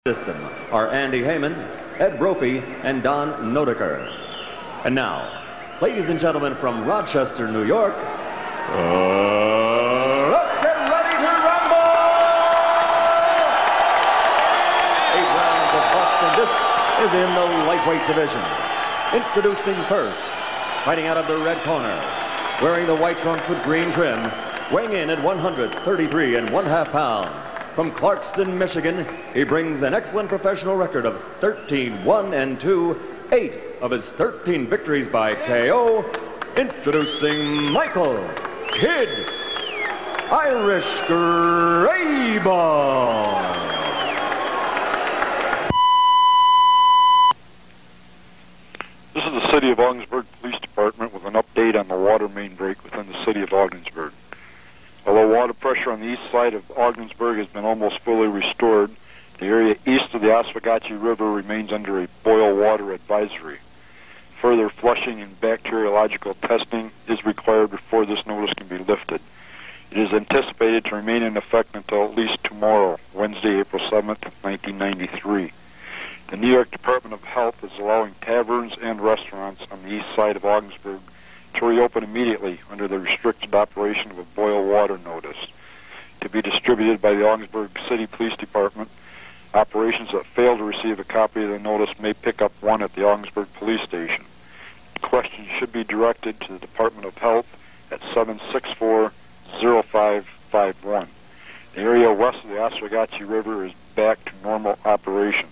System are Andy Heyman, Ed Brophy, and Don Nodeker. And now, ladies and gentlemen from Rochester, New York, let's get ready to rumble! 8 rounds of boxing. This is in the lightweight division. Introducing first, fighting out of the red corner, wearing the white trunks with green trim, weighing in at 133 1/2 pounds. From Clarkston, Michigan, he brings an excellent professional record of 13-1-2, 8 of his 13 victories by KO. Introducing Michael Kid Irish Grayball. This is the City of Ogdensburg Police Department with an update on the water main break within the City of Ogdensburg. Although water pressure on the east side of Ogdensburg has been almost fully restored, the area east of the Oswegatchie River remains under a boil water advisory. Further flushing and bacteriological testing is required before this notice can be lifted. It is anticipated to remain in effect until at least tomorrow, Wednesday, April 7th, 1993. The New York Department of Health is allowing taverns and restaurants on the east side of Ogdensburg to reopen immediately under the restricted operation of a boil water notice. To be distributed by the Ogdensburg City Police Department, operations that fail to receive a copy of the notice may pick up one at the Ogdensburg Police Station. Questions should be directed to the Department of Health at 764-0551. The area west of the Oswegatchie River is back to normal operation.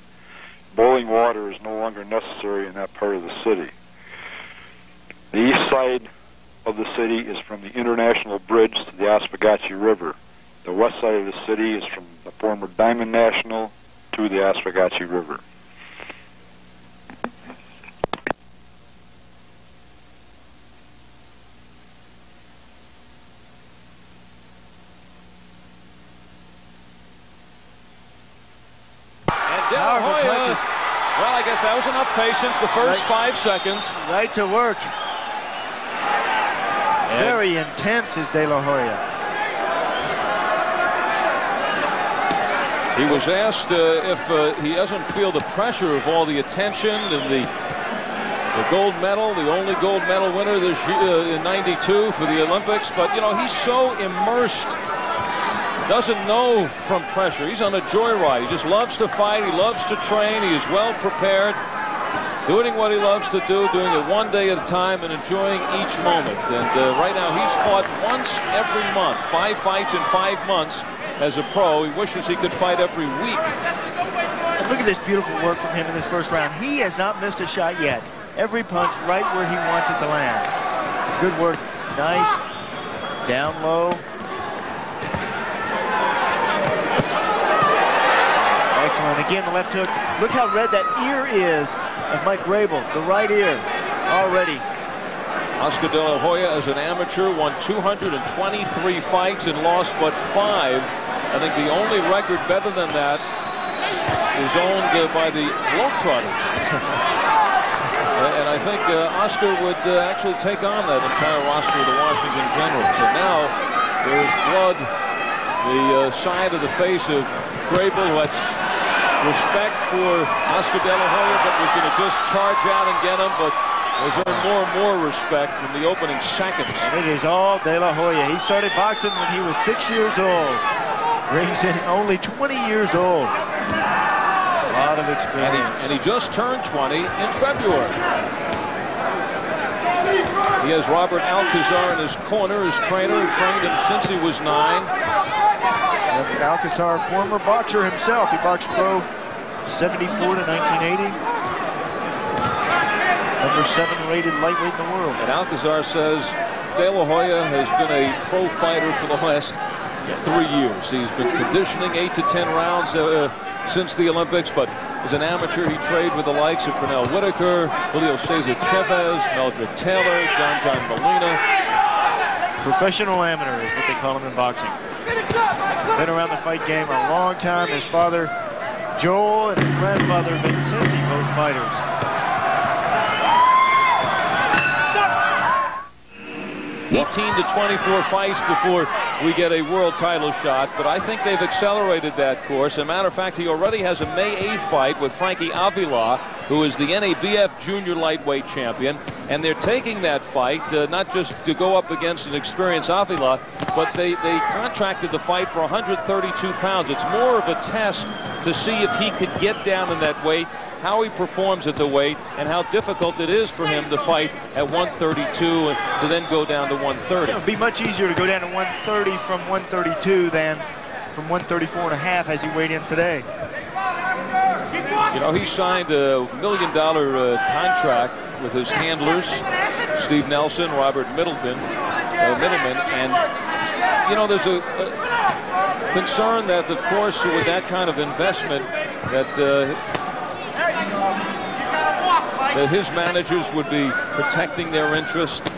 Boiling water is no longer necessary in that part of the city. The east side of the city is from the International Bridge to the Oswegatchie River. The west side of the city is from the former Diamond National to the Oswegatchie River. Hoya, well, I guess that was enough patience. The first 5 seconds. Right to work. Very intense is De La Hoya. He was asked if he doesn't feel the pressure of all the attention and the gold medal, the only gold medal winner this year, in '92 for the Olympics. But, you know, he's so immersed, doesn't know from pressure. He's on a joyride. He just loves to fight. He loves to train. He is well prepared, doing what he loves to do, doing it one day at a time and enjoying each moment. And right now he's fought once every month, 5 fights in 5 months as a pro. He wishes he could fight every week. And look at this beautiful work from him in this first round. He has not missed a shot yet. Every punch right where he wants it to land. Good work. Nice. Down low. Excellent. Again, the left hook. Look how red that ear is of Mike Grable, the right ear, already. Oscar De La Hoya, as an amateur, won 223 fights and lost but 5. I think the only record better than that is owned by the Globetrotters. And I think Oscar would actually take on that entire roster of the Washington Generals. And now there's blood, the side of the face of Grable, who had respect for Oscar De La Hoya, but was going to just charge out and get him, but has earned more and more respect from the opening seconds. And it is all De La Hoya. He started boxing when he was 6 years old. Rings in only 20 years old. A lot of experience. And he just turned 20 in February. He has Robert Alcazar in his corner, his trainer, who trained him since he was 9. Alcazar, former boxer himself. He boxed pro 74 to 1980. Number 7 rated lightweight in the world. And Alcazar says De La Hoya has been a pro fighter for the last 3 years. He's been conditioning 8 to 10 rounds since the Olympics, but as an amateur, he trained with the likes of Pernell Whitaker, Julio Cesar Chavez, Meldrick Taylor, John Molina. Professional amateur is what they call him in boxing. Been around the fight game a long time. His father, Joel, and his grandfather, Vincenti, both fighters. 18 to 24 fights before we get a world title shot, but I think they've accelerated that course. As a matter of fact, he already has a May 8th fight with Frankie Avila, who is the NABF junior lightweight champion, and they're taking that fight not just to go up against an experienced Avila, but they contracted the fight for 132 pounds. It's more of a test to see if he could get down in that weight, how he performs at the weight, and how difficult it is for him to fight at 132 and to then go down to 130. It would be much easier to go down to 130 from 132 than from 134 and a half as he weighed in today. You know, he signed a $1 million contract with his handlers, Steve Nelson, Robert Middleman, and you know, there's a concern that, of course, with that kind of investment, that his managers would be protecting their interest. Grable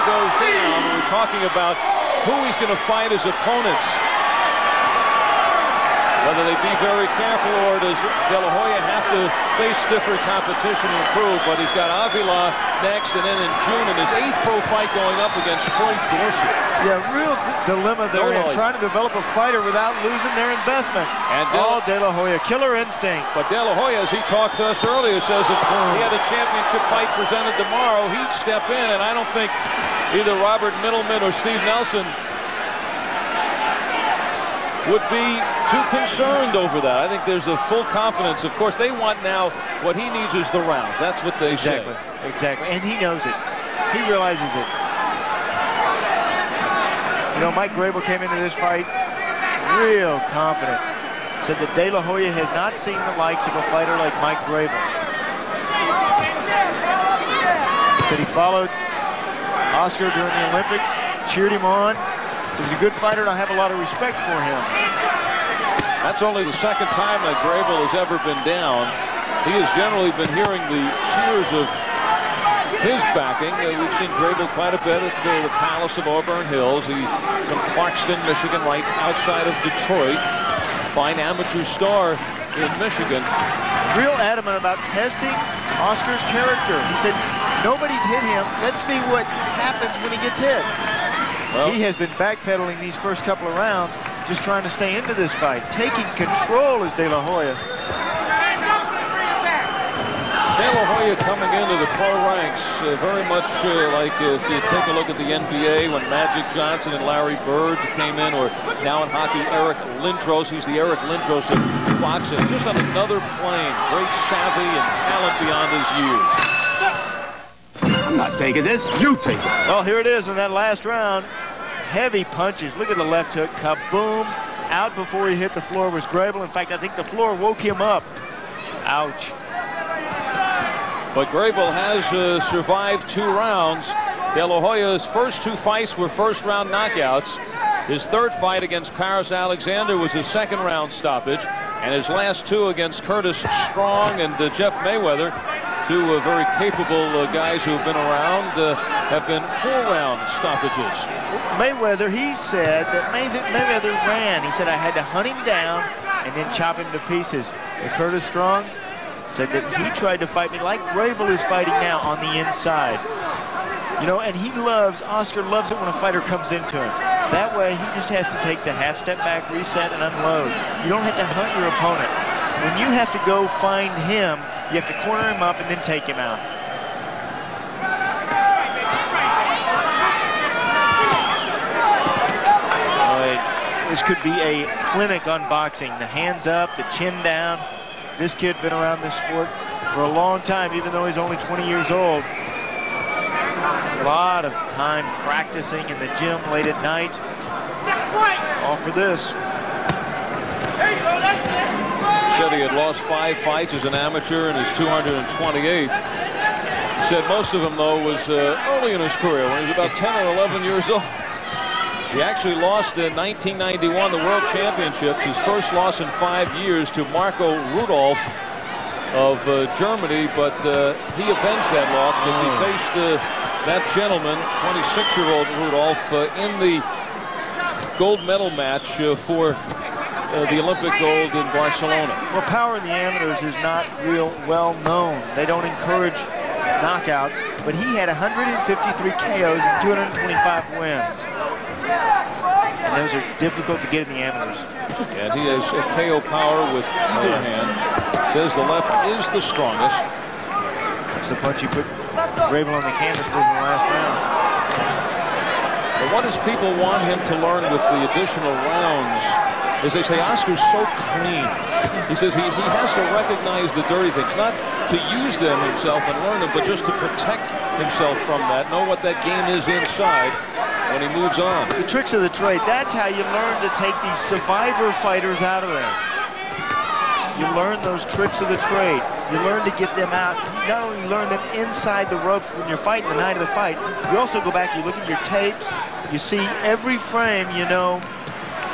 goes down. We're talking about who he's going to fight as opponents. Whether they be very careful, or does De La Hoya have to face stiffer competition and improve? But he's got Avila next, and then in June in his 8th pro fight going up against Troy Dorsey. Yeah, real dilemma there in trying to develop a fighter without losing their investment. And De La Hoya, killer instinct. But De La Hoya, as he talked to us earlier, says if he had a championship fight presented tomorrow, he'd step in, and I don't think either Robert Middleman or Steve Nelson would be too concerned over that. I think there's a full confidence. Of course, they want now, what he needs is the rounds. That's what they say. Exactly, and he knows it. He realizes it. You know, Mike Grable came into this fight real confident. Said that De La Hoya has not seen the likes of a fighter like Mike Grable. Said he followed Oscar during the Olympics, cheered him on. So he's a good fighter, and I have a lot of respect for him. That's only the second time that Grable has ever been down. He has generally been hearing the cheers of his backing. We've seen Grable quite a bit at the Palace of Auburn Hills. He's from Clarkston, Michigan, right outside of Detroit. Fine amateur star in Michigan. Real adamant about testing Oscar's character. He said, nobody's hit him. Let's see what happens when he gets hit. Well, he has been backpedaling these first couple of rounds, just trying to stay into this fight. Taking control is De La Hoya. De La Hoya coming into the pro ranks very much like if you take a look at the NBA when Magic Johnson and Larry Bird came in, or now in hockey, Eric Lindros. He's the Eric Lindros of boxing. Just on another plane. Great savvy and talent beyond his years. I'm not taking this. You take it. Well, here it is in that last round. Heavy punches. Look at the left hook. Kaboom. Out before he hit the floor was Grable. In fact, I think the floor woke him up. Ouch. But Grable has survived 2 rounds. De La Hoya's first 2 fights were first-round knockouts. His 3rd fight against Paris Alexander was a 2nd-round stoppage. And his last 2 against Curtis Strong and Jeff Mayweather, 2 very capable guys who have been around, have been 4-round stoppages. Mayweather, he said that Mayweather ran. He said, I had to hunt him down and then chop him to pieces. And Curtis Strong said that he tried to fight me like Grable is fighting now on the inside. You know, and Oscar loves it when a fighter comes into him. That way, he just has to take the half step back, reset, and unload. You don't have to hunt your opponent. When you have to go find him, you have to corner him up and then take him out. This could be a clinic on boxing. The hands up, the chin down. This kid been around this sport for a long time, even though he's only 20 years old. A lot of time practicing in the gym late at night. All for this. Said he had lost 5 fights as an amateur in his 228. Said most of them, though, was early in his career when he was about 10 or 11 years old. He actually lost in 1991 the World Championships, his first loss in 5 years, to Marco Rudolph of Germany, but he avenged that loss because he faced that gentleman, 26-year-old Rudolph, in the gold medal match for the Olympic gold in Barcelona. Well, power in the amateurs is not real well known. They don't encourage knockouts, but he had 153 KOs and 225 wins. And those are difficult to get in the amateurs. And he has a KO power with either hand. Says the left is the strongest. That's the punch he put Grable on the canvas with in the last round. But what does people want him to learn with the additional rounds? As they say, Oscar's so clean. He says he has to recognize the dirty things, not to use them himself and learn them, but just to protect himself from that, know what that game is inside when he moves on. The tricks of the trade, that's how you learn to take these survivor fighters out of there. You learn those tricks of the trade. You learn to get them out. You not only learn them inside the ropes when you're fighting the night of the fight, you also go back, you look at your tapes, you see every frame, you know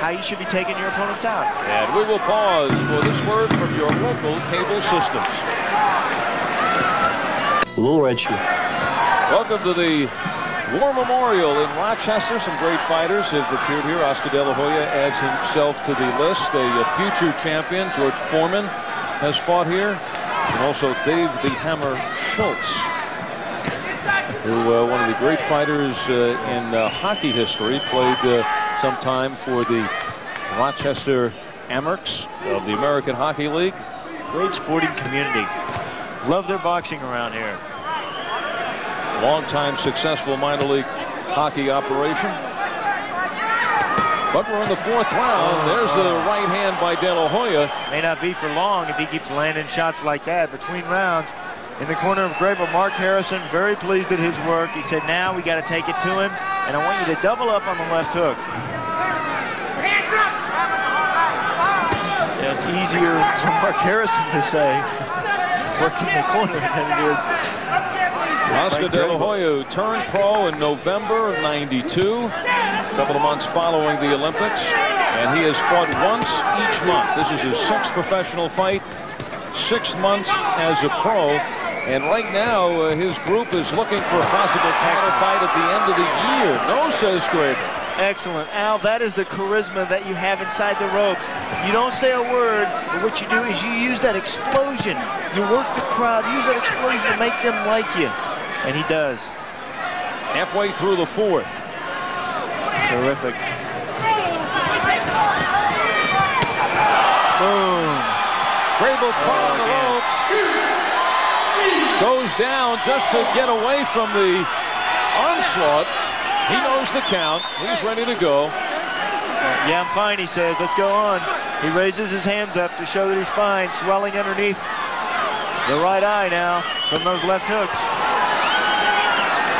how you should be taking your opponents out. And we will pause for this word from your local cable systems. Little red shoe. Welcome to the War Memorial in Rochester. Some great fighters have appeared here. Oscar De La Hoya adds himself to the list. A future champion, George Foreman, has fought here. And also Dave the Hammer Schultz, who one of the great fighters in hockey history, played some time for the Rochester Amerks of the American Hockey League. Great sporting community. Love their boxing around here. Long-time successful minor league hockey operation. But we're in the fourth round. There's the right hand by De La Hoya. May not be for long if he keeps landing shots like that between rounds. In the corner of Grable, Mark Harrison, very pleased at his work. He said, now we got to take it to him, and I want you to double up on the left hook. Yeah, easier for Mark Harrison to say, working the corner than it is. Oscar De La Hoya turned pro in November of '92, a couple of months following the Olympics, and he has fought once each month. This is his 6th professional fight, 6 months as a pro, and right now his group is looking for a possible title fight at the end of the year. No, says Grable. Excellent. Al, that is the charisma that you have inside the ropes. You don't say a word, but what you do is you use that explosion. You work the crowd, use that explosion to make them like you. And he does. Halfway through the fourth. Terrific. Boom. Grable caught on the ropes. Goes down just to get away from the onslaught. He knows the count. He's ready to go. Yeah, I'm fine, he says. Let's go on. He raises his hands up to show that he's fine, swelling underneath the right eye now from those left hooks.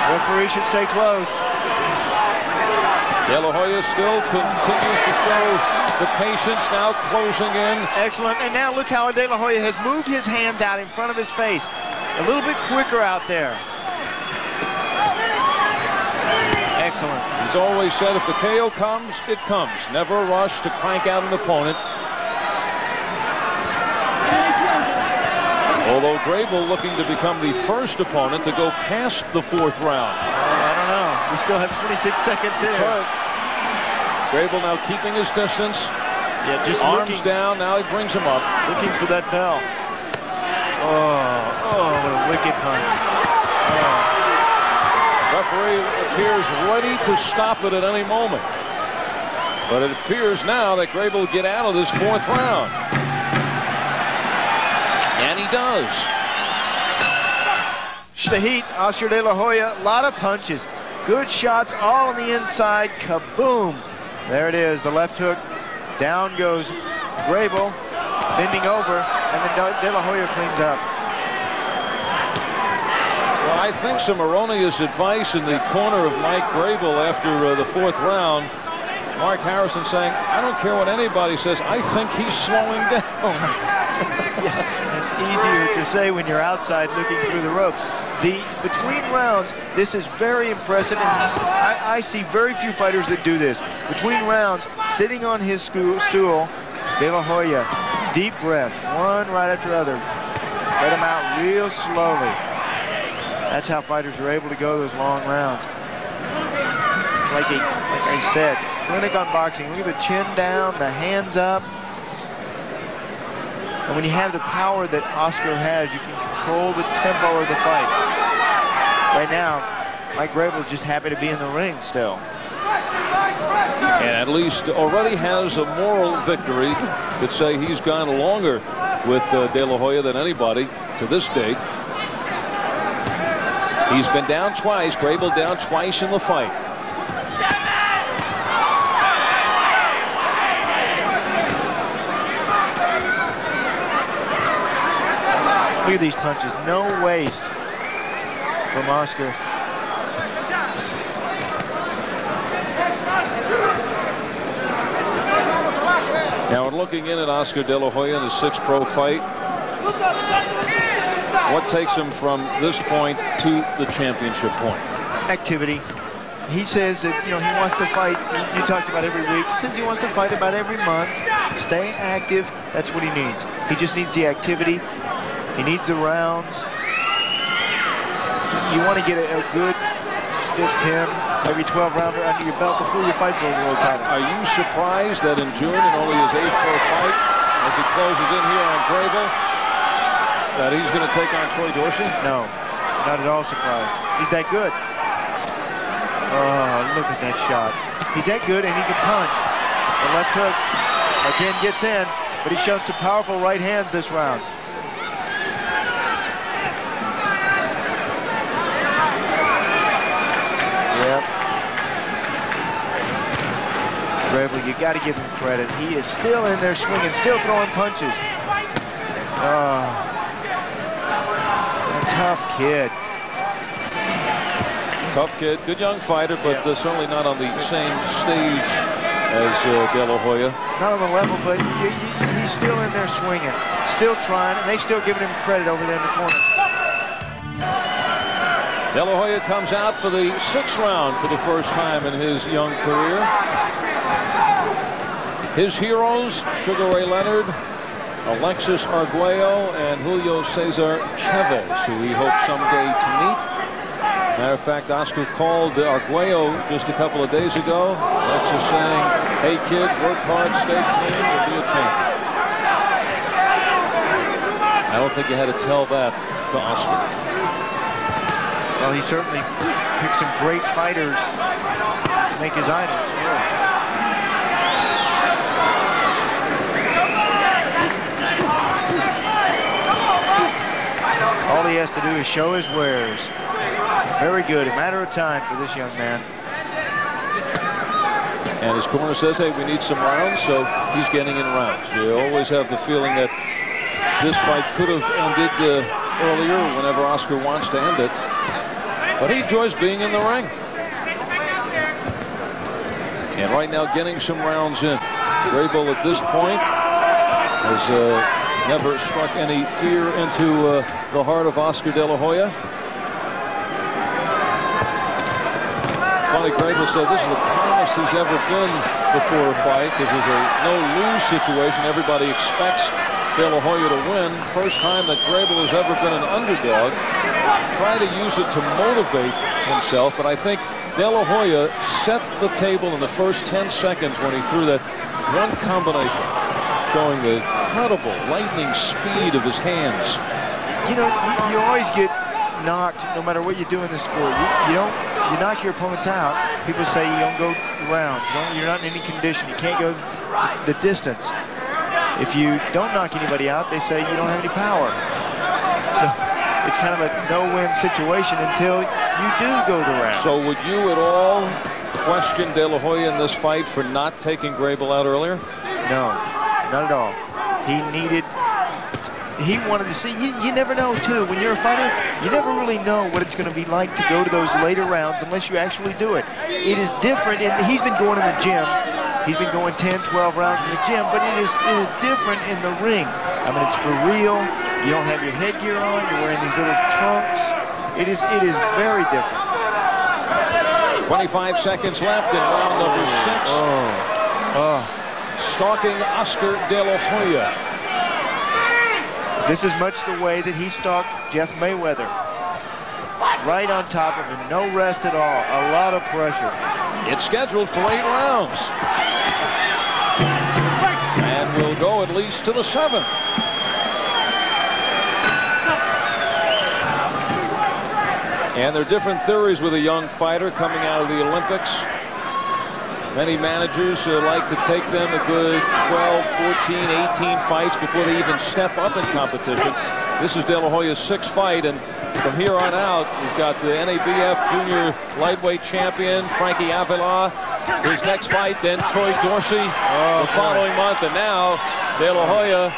Referee should stay close. De La Hoya still continues to show the patience, now closing in. Excellent. And now look how De La Hoya has moved his hands out in front of his face. A little bit quicker out there. Excellent. He's always said if the KO comes, it comes. Never rush to crank out an opponent. Although Grable looking to become the first opponent to go past the fourth round. I don't know. We still have 26 seconds here. That's right. Grable now keeping his distance. Yeah, just arms looking, down. Now he brings him up. Looking for that bell. Oh, what a wicked punch. Referee appears ready to stop it at any moment. But it appears now that Grable will get out of this fourth round. And he does. The heat, Oscar De La Hoya, a lot of punches. Good shots all on the inside. Kaboom. There it is, the left hook. Down goes Grable, bending over, and then De La Hoya cleans up. Well, I think some erroneous advice in the corner of Mike Grable after the fourth round. Mark Harrison saying, I don't care what anybody says, I think he's slowing down. Yeah, it's easier to say when you're outside looking through the ropes. Between rounds, this is very impressive, and I see very few fighters that do this. Between rounds, sitting on his stool, De La Hoya, deep breaths, one right after the other. Let him out real slowly. That's how fighters are able to go those long rounds. It's like I said, clinic on boxing. Look at the chin down, the hands up. And when you have the power that Oscar has, you can control the tempo of the fight. right now, Mike Grable's just happy to be in the ring still. And at least already has a moral victory. Could say he's gone longer with De La Hoya than anybody to this date. He's been down twice. Grable down twice in the fight. Look at these punches. No waste from Oscar. Now, we're looking in at Oscar De La Hoya in his 6th pro fight. What takes him from this point to the championship point? Activity. He says that, you know, he wants to fight. You talked about every week. He says he wants to fight about every month. Stay active. That's what he needs. He just needs the activity. He needs the rounds. You want to get a good stiff 10, maybe 12 rounder under your belt before you fight for a world title. Are you surprised that in June, in only his 8th pro fight, as he closes in here on Grable, that he's going to take on Troy Dorsey? No, not at all surprised. He's that good. Oh, look at that shot. He's that good, and he can punch. The left hook again gets in, but he's shown some powerful right hands this round. Yep. Grable, you got to give him credit. He is still in there swinging, still throwing punches. Oh, a tough kid. Tough kid, good young fighter, but certainly not on the same stage as De La Hoya. Not on the level, but he's still in there swinging, still trying, and they still giving him credit over there in the corner. De La Hoya comes out for the 6th round for the first time in his young career. His heroes, Sugar Ray Leonard, Alexis Arguello, and Julio Cesar Chavez, who he hopes someday to meet. Matter of fact, Oscar called Arguello just a couple of days ago. Alexis saying, hey kid, work hard, stay clean, you'll be a champion. I don't think you had to tell that to Oscar. Well, he certainly picked some great fighters to make his idols. Yeah. All he has to do is show his wares. Very good. A matter of time for this young man. And his corner says, hey, we need some rounds, so he's getting in rounds. You always have the feeling that this fight could have ended earlier whenever Oscar wants to end it. But he enjoys being in the ring. And right now getting some rounds in. Grable at this point has never struck any fear into the heart of Oscar De La Hoya. Funny, Grable said this is the calmest he's ever been before a fight because there's a no-lose situation. Everybody expects De La Hoya to win. First time that Grable has ever been an underdog. Try to use it to motivate himself, but I think De La Hoya set the table in the first 10 seconds when he threw that one combination, showing the incredible lightning speed of his hands. You know, you always get knocked no matter what you do in this sport. You knock your opponents out. People say you don't go rounds. You're not in any condition. You can't go the distance. If you don't knock anybody out, they say you don't have any power. So it's kind of a no-win situation until you do go the round. So would you at all question De La Hoya in this fight for not taking Grable out earlier? No, not at all. He wanted to see. You never know, too. When you're a fighter, you never really know what it's going to be like to go to those later rounds unless you actually do it. It is different. He's been going in the gym. He's been going 10, 12 rounds in the gym, but it is different in the ring. I mean, it's for real. You don't have your headgear on. You're wearing these little trunks. It is very different. 25 seconds left in round number 6. Stalking Oscar De La Hoya. This is much the way that he stalked Jeff Mayweather. Right on top of him, no rest at all, a lot of pressure. It's scheduled for 8 rounds. And we'll go at least to the 7th. And there are different theories with a young fighter coming out of the Olympics. Many managers like to take them a good 12, 14, 18 fights before they even step up in competition. This is De La Hoya's 6th fight, and from here on out, he's got the NABF junior lightweight champion, Frankie Avila. His next fight, then Troy Dorsey the following month, and now De La Hoya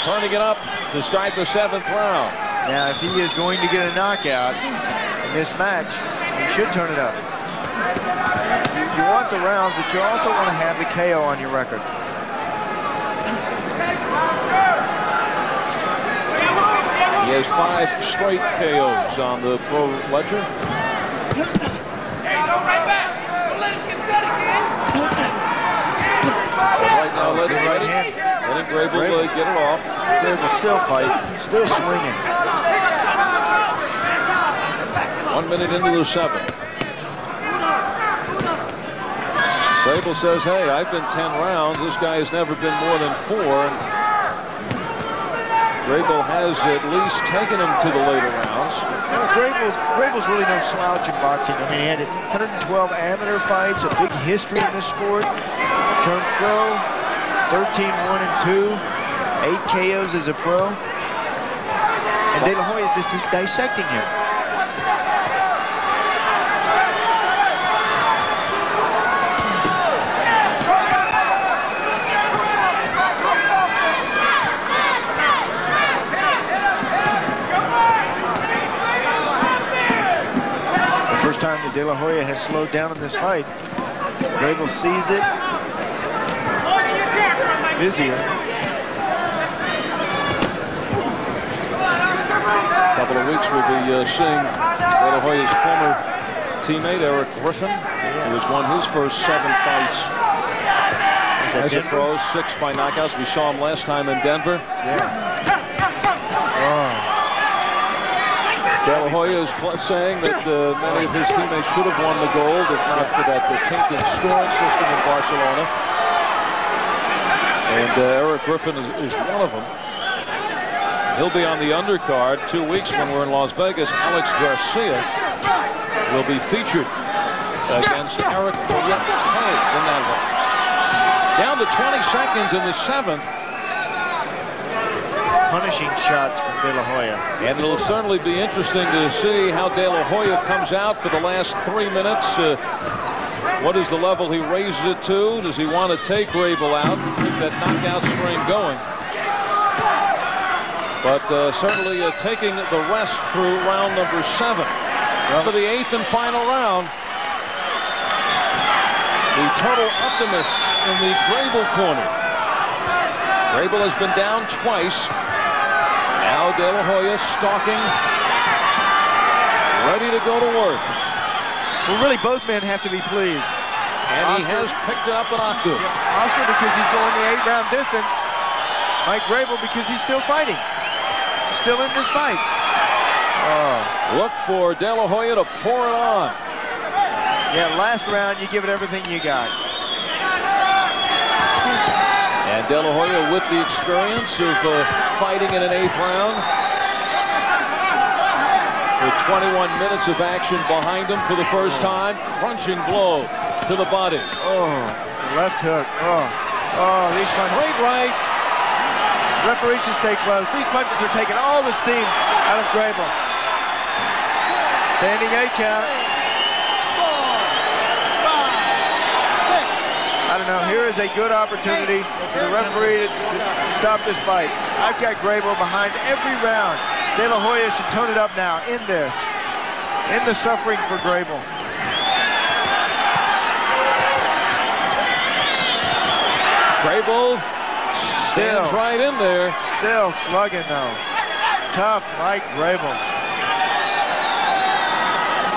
turning it up to start the 7th round. Now, if he is going to get a knockout in this match, he should turn it up. You want the rounds, but you also want to have the KO on your record. He has 5 straight KOs on the pro ledger. Right now, letting Grable get it off. Grable still fighting, still swinging. 1 minute into the 7th. Grable says, hey, I've been 10 rounds. This guy has never been more than 4. Grable has at least taken him to the later rounds. Grable's really no slouch in boxing. I mean, he had 112 amateur fights, a big history in this sport. Turned pro, 13-1-2, 8 KOs as a pro. And De La Hoya is just dissecting him. First time that De La Hoya has slowed down in this fight. Grable sees it. Busier. A couple of weeks we'll be seeing De La Hoya's former teammate Eric Griffin, who has won his first 7 fights as a pro, 6 by knockouts. We saw him last time in Denver. De La Hoya is saying that many of his teammates should have won the gold if not for that tainted scoring system in Barcelona. And Eric Griffin is one of them. He'll be on the undercard 2 weeks when we're in Las Vegas. Alex Garcia will be featured against Eric Hoya in that one. Down to 20 seconds in the 7th. Punishing shots from De La Hoya. And it'll certainly be interesting to see how De La Hoya comes out for the last 3 minutes. What is the level he raises it to? Does he want to take Grable out and keep that knockout stream going? But certainly taking the rest through round number 7. For the 8th and final round, the total optimists in the Grable corner. Grable has been down twice. Now De La Hoya stalking, ready to go to work. Well, really, both men have to be pleased. And Oscar, he has picked up an octave. Oscar because he's going the 8-round distance. Mike Grable because he's still fighting. Still in this fight. Look for De La Hoya to pour it on. Yeah, last round, you give it everything you got. And De La Hoya with the experience of fighting in an 8th round. With 21 minutes of action behind him for the first time. Crunching blow to the body. Left hook. These punches. Straight right. Referee should stay close. These punches are taking all the steam out of Grable. Standing 8 count. 4, 5, 6. I don't know. Here is a good opportunity for the referee to stop this fight. I've got Grable behind every round. De La Hoya should tone it up now in this. In the suffering for Grable. Grable stands right in there. Still slugging though. Tough Mike Grable.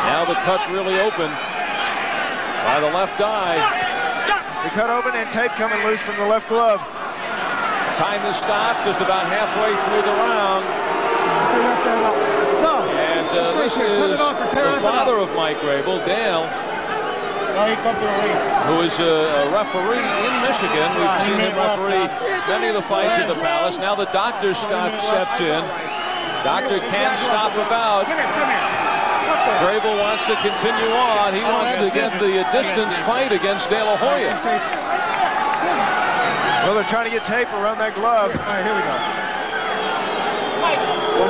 Now the cut really open by the left eye. The cut open and tape coming loose from the left glove. Time to stop just about halfway through the round. And this is the father of Mike Grable, Dale, who is a referee in Michigan. We've seen him referee many of the fights at the Palace. Now the doctor steps in. Doctor can't stop a bout. Grable wants to continue on. He wants to get the distance fight against De La Hoya. Well, they're trying to get tape around that glove. All right, here we go.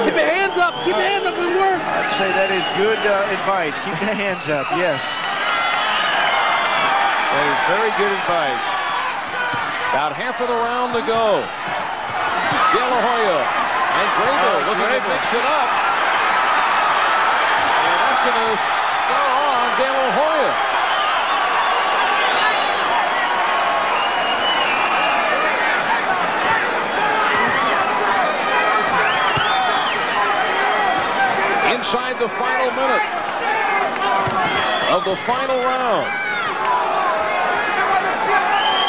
Keep your hands up. Keep your hands up and work. I'd say that is good advice. Keep the hands up, yes. That is very good advice. About half of the round to go. De La Hoya and Grable looking to mix it up. And that's going to spur on De La Hoya. Inside the final minute of the final round.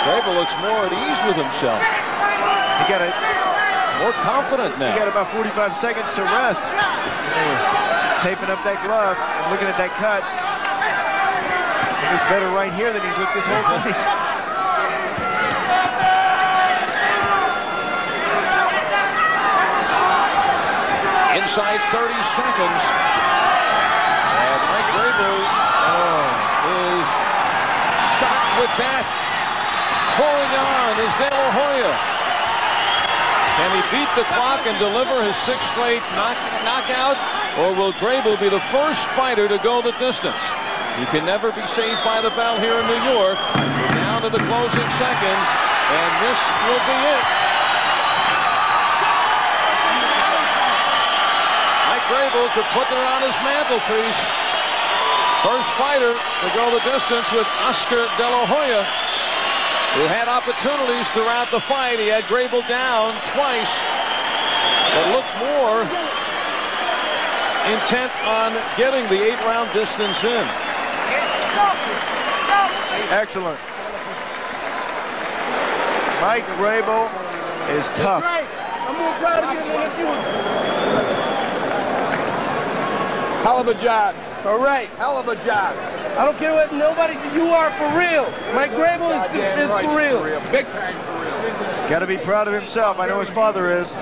Grable looks more at ease with himself. He got more confident now. He got about 45 seconds to rest. Taping up that glove and looking at that cut. He looks better right here than he's looked this whole fight. Inside 30 seconds. And Mike Grable is shot with that. Pulling on is De La Hoya. Can he beat the clock and deliver his 6th straight knockout? Or will Grable be the first fighter to go the distance? You can never be saved by the bell here in New York. We're down to the closing seconds. And this will be it. Grable could put it on his mantelpiece. First fighter to go the distance with Oscar De La Hoya, who had opportunities throughout the fight. He had Grable down twice, but looked more intent on getting the 8-round distance in. Excellent. Mike Grable is tough. I'm more proud of you than you. Hell of a job. All right. Hell of a job. I don't care what nobody you are for real. Mike Grable is Right, for real. Big time for real. He's got to be proud of himself. I know his father is.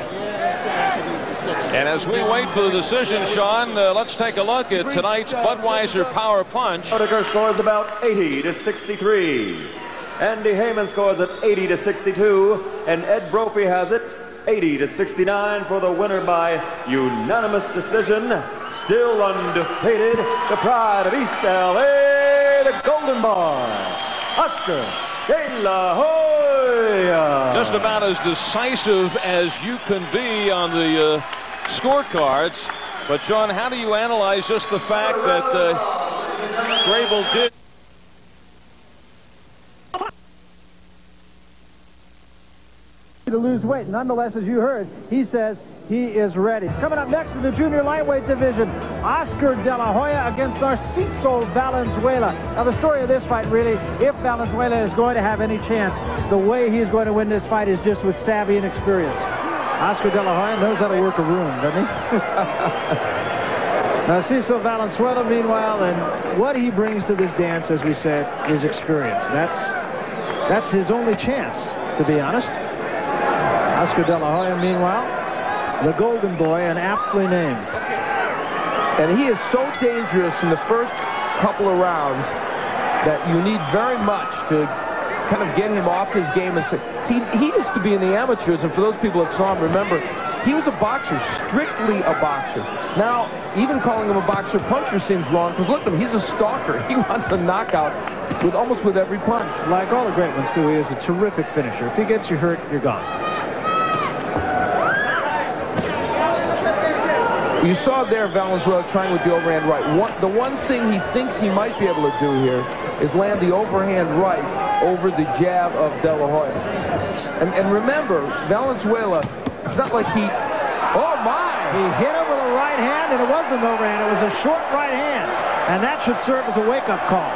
And as we wait for the decision, Sean, let's take a look at tonight's Budweiser Power Punch. Odeker scores about 80-63. Andy Heyman scores at 80-62. And Ed Brophy has it 80-69 for the winner by unanimous decision. Still undefeated, the pride of East LA, the Golden Boy, Oscar De La Hoya. Just about as decisive as you can be on the scorecards. But, Sean, how do you analyze just the fact that Grable did to lose weight? Nonetheless, as you heard, he says he is ready. Coming up next in the junior lightweight division, Oscar De La Hoya against Narciso Valenzuela. Now, the story of this fight, really, if Valenzuela is going to have any chance, the way he's going to win this fight is just with savvy and experience. Oscar De La Hoya knows how to work a room, doesn't he? Narciso Valenzuela, meanwhile, and what he brings to this dance, as we said, is experience. That's his only chance, to be honest. Oscar De La Hoya, meanwhile, the Golden Boy, and aptly named. And he is so dangerous in the first couple of rounds that you need very much to kind of get him off his game. And see, he used to be in the amateurs, and for those people that saw him, remember, he was a boxer, strictly a boxer. Now, even calling him a boxer puncher seems wrong, because look at him, he's a stalker. He wants a knockout almost with every punch. Like all the great ones do, he is a terrific finisher. If he gets you hurt, you're gone. You saw there Valenzuela trying with the overhand right. The one thing he thinks he might be able to do here is land the overhand right over the jab of De La Hoya. And remember, Valenzuela, it's not like he... Oh, my! He hit him with a right hand, and it wasn't an overhand. It was a short right hand. And that should serve as a wake-up call.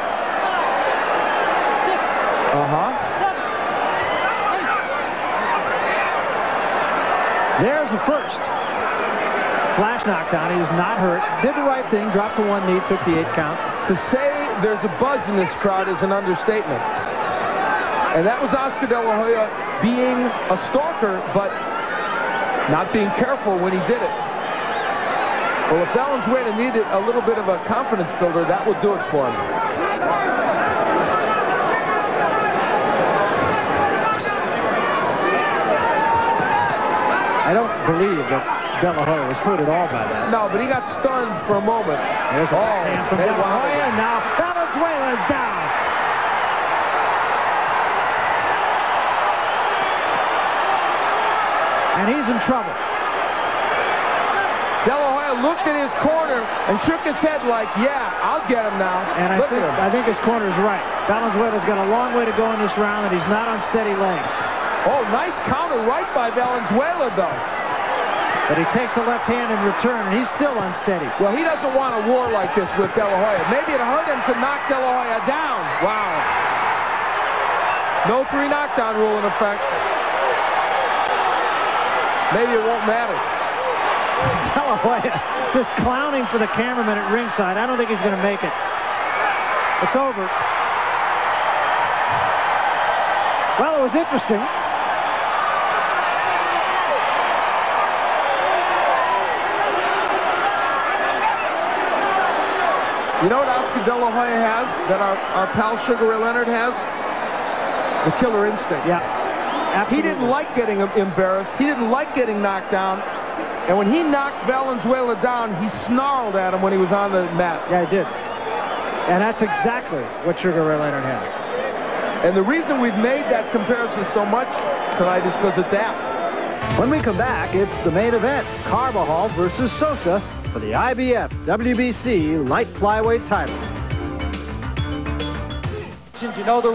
There's the first. Flash knockdown. He was not hurt. Did the right thing. Dropped to one knee. Took the 8 count. To say there's a buzz in this crowd is an understatement. And that was Oscar De La Hoya being a stalker, but not being careful when he did it. Well, if Valenzuela needed a little bit of a confidence builder, that would do it for him. I don't believe that De La Hoya was hurt at all by that. No, but he got stunned for a moment. There's a hand from De La Hoya. Now Valenzuela is down. And he's in trouble. De La Hoya looked at his corner and shook his head like, yeah, I'll get him now. And I think his corner's right. Valenzuela's got a long way to go in this round, and he's not on steady legs. Oh, nice counter right by Valenzuela, though. But he takes a left hand in return, and he's still unsteady. Well, he doesn't want a war like this with De La Hoya. Maybe it hurt him to knock De La Hoya down. Wow. No 3 knockdown rule in effect. Maybe it won't matter. De La Hoya just clowning for the cameraman at ringside. I don't think he's going to make it. It's over. Well, it was interesting. You know what Oscar De La Hoya has that our pal Sugar Ray Leonard has? The killer instinct. Yeah, absolutely. He didn't like getting embarrassed. He didn't like getting knocked down. And when he knocked Valenzuela down, he snarled at him when he was on the mat. Yeah, he did. And that's exactly what Sugar Ray Leonard had. And the reason we've made that comparison so much tonight is because it's apt. When we come back, it's the main event. Carbajal versus Sosa for the IBF WBC light flyweight title. You know the